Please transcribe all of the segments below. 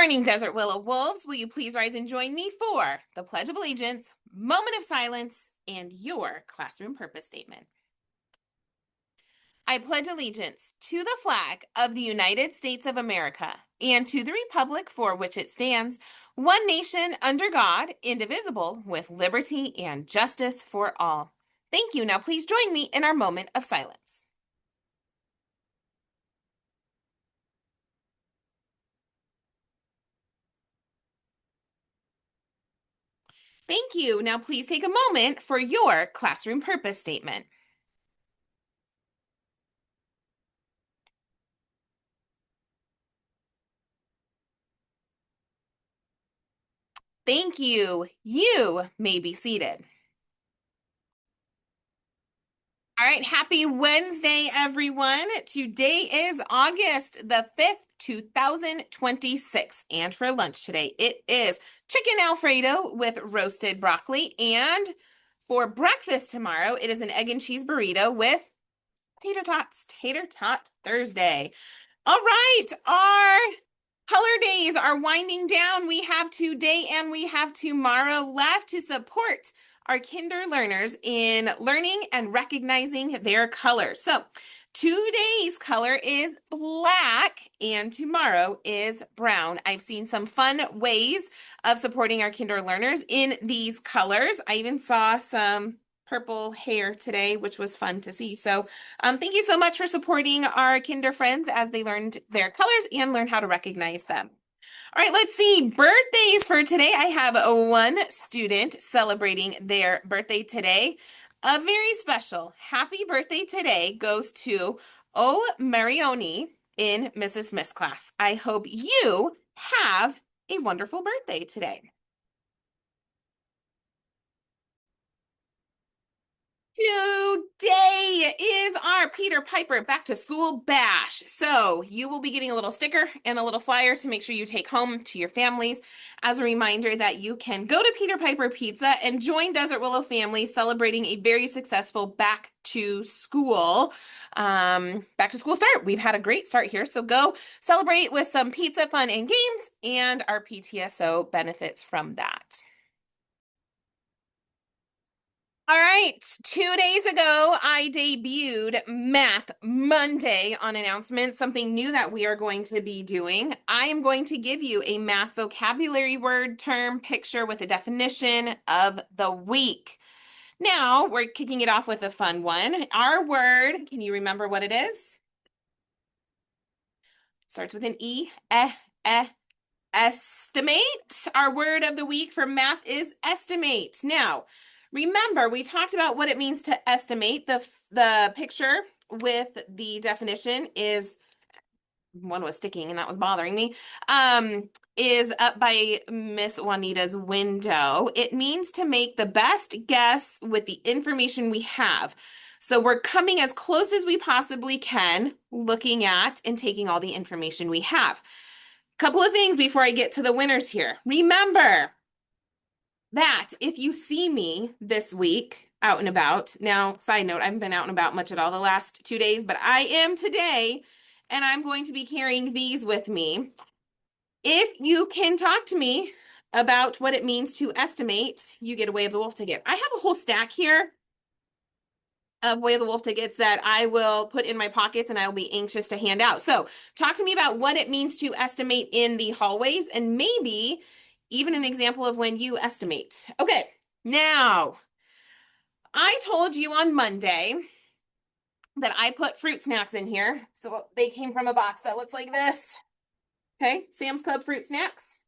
morning, Desert Willow Wolves. Will you please rise and join me for the Pledge of Allegiance, moment of silence, and your classroom purpose statement? I pledge allegiance to the flag of the United States of America and to the republic for which it stands, one nation under God, indivisible, with liberty and justice for all. Thank you. Now please join me in our moment of silence. Thank you. Now please take a moment for your classroom purpose statement. Thank you. You may be seated. All right, happy Wednesday, everyone. Today is August the 5th, 2026. And for lunch today, it is chicken Alfredo with roasted broccoli. And for breakfast tomorrow, it is an egg and cheese burrito with tater tots, Tater Tot Thursday. All right, our color days are winding down. We have today and we have tomorrow left to support our kinder learners in learning and recognizing their colors. So today's color is black and tomorrow is brown. I've seen some fun ways of supporting our kinder learners in these colors. I even saw some purple hair today, which was fun to see. So thank you so much for supporting our kinder friends as they learned their colors and learn how to recognize them. All right, let's see. Birthdays for today. I have one student celebrating their birthday today. A very special happy birthday today goes to O. Marioni in Mrs. Smith's class. I hope you have a wonderful birthday today. Today is our Peter Piper Back to School Bash. So you will be getting a little sticker and a little flyer to make sure you take home to your families as a reminder that you can go to Peter Piper Pizza and join Desert Willow family celebrating a very successful back to school start. We've had a great start here. So go celebrate with some pizza, fun, and games, and our PTSO benefits from that. All right, 2 days ago, I debuted Math Monday on announcement, something new that we are going to be doing. I am going to give you a math vocabulary word, term, picture with a definition of the week. Now, we're kicking it off with a fun one. Our word, can you remember what it is? Starts with an E, estimate. Our word of the week for math is estimate. Now, remember, we talked about what it means to estimate. The picture with the definition is, one was sticking and that was bothering me, is up by Miss Juanita's window. It means to make the best guess with the information we have. So we're coming as close as we possibly can, looking at and taking all the information we have. Couple of things before I get to the winners here. Remember that if you see me this week out and about, now, side note, I haven't been out and about much at all the last 2 days, but I am today, and I'm going to be carrying these with me. If you can talk to me about what it means to estimate, you get a Way of the Wolf ticket. I have a whole stack here of Way of the Wolf tickets that I will put in my pockets and I will be anxious to hand out. So talk to me about what it means to estimate in the hallways and maybe even an example of when you estimate. Okay, now I told you on Monday that I put fruit snacks in here. So they came from a box that looks like this. Okay, Sam's Club fruit snacks.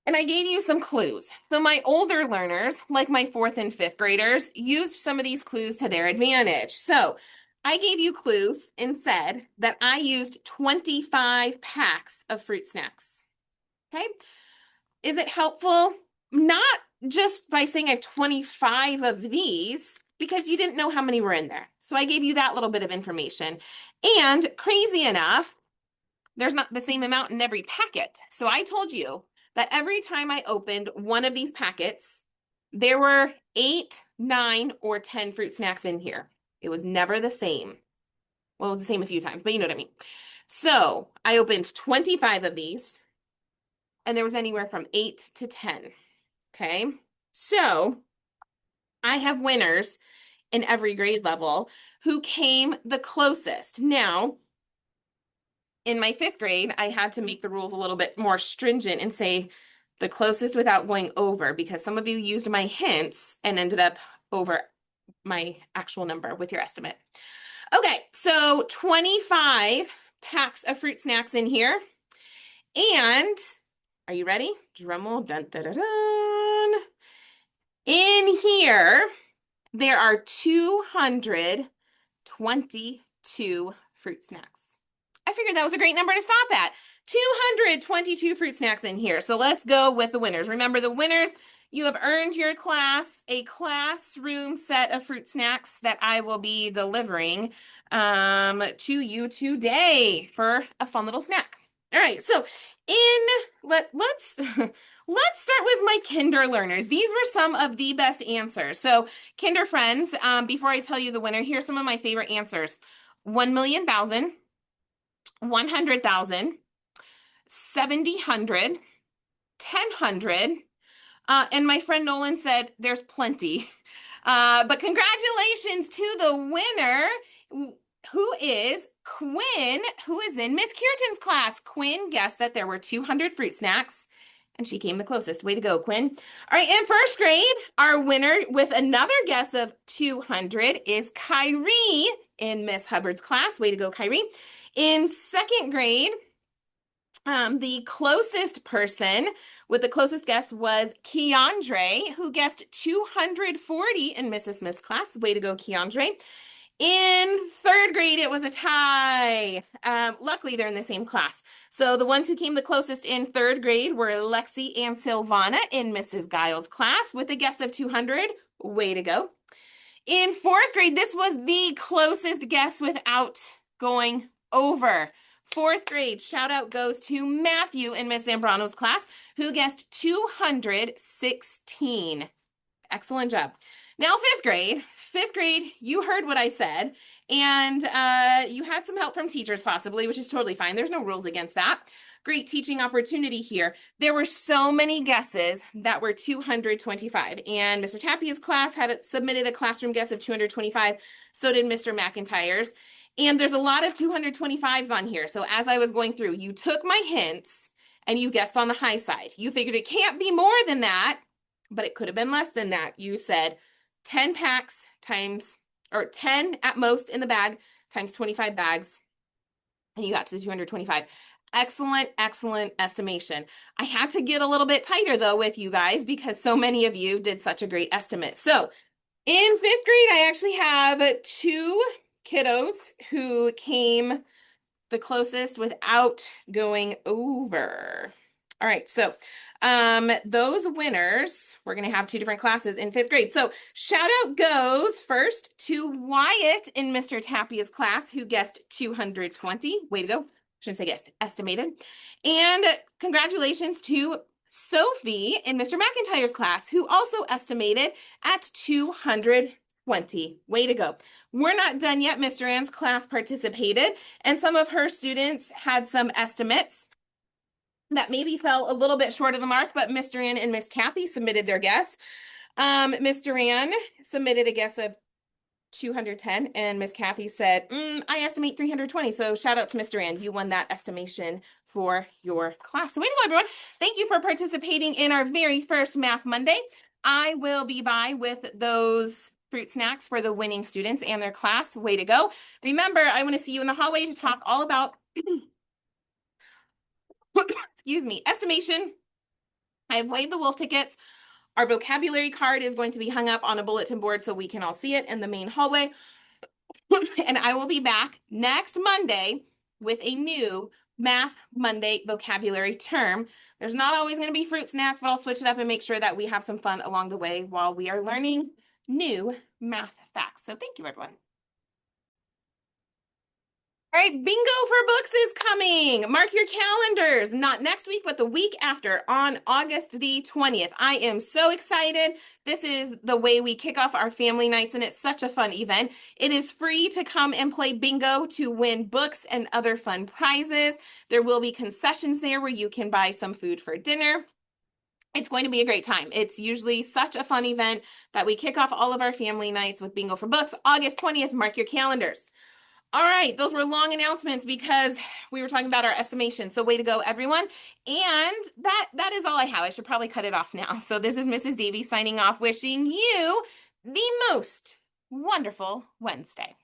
And I gave you some clues. So my older learners, like my 4th and 5th graders, used some of these clues to their advantage. So I gave you clues and said that I used 25 packs of fruit snacks. Okay. Is it helpful? Not just by saying I have 25 of these, because you didn't know how many were in there. So I gave you that little bit of information. And crazy enough, there's not the same amount in every packet. So I told you that every time I opened one of these packets, there were 8, 9, or 10 fruit snacks in here. It was never the same. Well, it was the same a few times, but you know what I mean. So I opened 25 of these, and there was anywhere from 8 to 10. Okay. So I have winners in every grade level who came the closest. Now, in my 5th grade, I had to make the rules a little bit more stringent and say the closest without going over, because some of you used my hints and ended up over my actual number with your estimate. Okay, so 25 packs of fruit snacks in here. And are you ready? Drum roll, dun, dun, dun, dun. In here, there are 222 fruit snacks. I figured that was a great number to stop at. 222 fruit snacks in here. So let's go with the winners. Remember, the winners, you have earned your class a classroom set of fruit snacks that I will be delivering to you today for a fun little snack. All right, so let's start with my kinder learners. These were some of the best answers. So kinder friends, before I tell you the winner, here's some of my favorite answers. 1,000,000, 100,000, 7,000, 10,000. And my friend Nolan said there's plenty. But congratulations to the winner, who is Quinn, who is in Miss Kierton's class. Quinn guessed that there were 200 fruit snacks, and she came the closest. Way to go, Quinn. All right, in 1st grade, our winner with another guess of 200 is Kyrie in Miss Hubbard's class. Way to go, Kyrie. In 2nd grade, the closest person with the closest guess was Keandre, who guessed 240 in Mrs. Smith's class. Way to go, Keandre. In 3rd grade, it was a tie. Luckily, they're in the same class. So the ones who came the closest in 3rd grade were Lexi and Silvana in Mrs. Giles' class with a guess of 200. Way to go. In 4th grade, this was the closest guess without going over. 4th grade, shout out goes to Matthew in Miss Zambrano's class, who guessed 216. Excellent job. Now 5th grade. 5th grade, you heard what I said, and you had some help from teachers possibly, which is totally fine. There's no rules against that. Great teaching opportunity here. There were so many guesses that were 225, and Mr. Tapia's class had submitted a classroom guess of 225. So did Mr. McIntyre's. And there's a lot of 225s on here. So as I was going through, you took my hints and you guessed on the high side. You figured it can't be more than that, but it could have been less than that. You said 10 packs times, or 10 at most in the bag times 25 bags, and you got to the 225. Excellent, excellent estimation. I had to get a little bit tighter though with you guys because so many of you did such a great estimate. So in 5th grade, I actually have 2 kiddos who came the closest without going over. All right, so those winners, we're going to have 2 different classes in 5th grade. So shout out goes first to Wyatt in Mr. Tapia's class, who guessed 220. Way to go. Shouldn't say guessed, estimated. And congratulations to Sophie in Mr. McIntyre's class, who also estimated at 220. Way to go. We're not done yet. Mr. Ann's class participated, and some of her students had some estimates that maybe fell a little bit short of the mark, but Mr. Ann and Miss Kathy submitted their guess. Mr. Ann submitted a guess of 210, and Miss Kathy said, I estimate 320. So shout out to Mr. Ann. You won that estimation for your class. So way to go, everyone. Thank you for participating in our very first Math Monday. I will be by with those fruit snacks for the winning students and their class. Way to go. Remember, I want to see you in the hallway to talk all about excuse me, estimation. I have waved the wolf tickets. Our vocabulary card is going to be hung up on a bulletin board so we can all see it in the main hallway. And I will be back next Monday with a new Math Monday vocabulary term. There's not always going to be fruit snacks, but I'll switch it up and make sure that we have some fun along the way while we are learning new math facts. So thank you, everyone. All right, Bingo for Books is coming. Mark your calendars, not next week, but the week after on August the 20th. I am so excited. This is the way we kick off our family nights, and it's such a fun event. It is free to come and play bingo to win books and other fun prizes. There will be concessions there where you can buy some food for dinner. It's going to be a great time. It's usually such a fun event that we kick off all of our family nights with Bingo for Books. August 20th, mark your calendars. All right, those were long announcements because we were talking about our estimation. So way to go, everyone. And that is all I have. I should probably cut it off now. So this is Mrs. Davy signing off, wishing you the most wonderful Wednesday.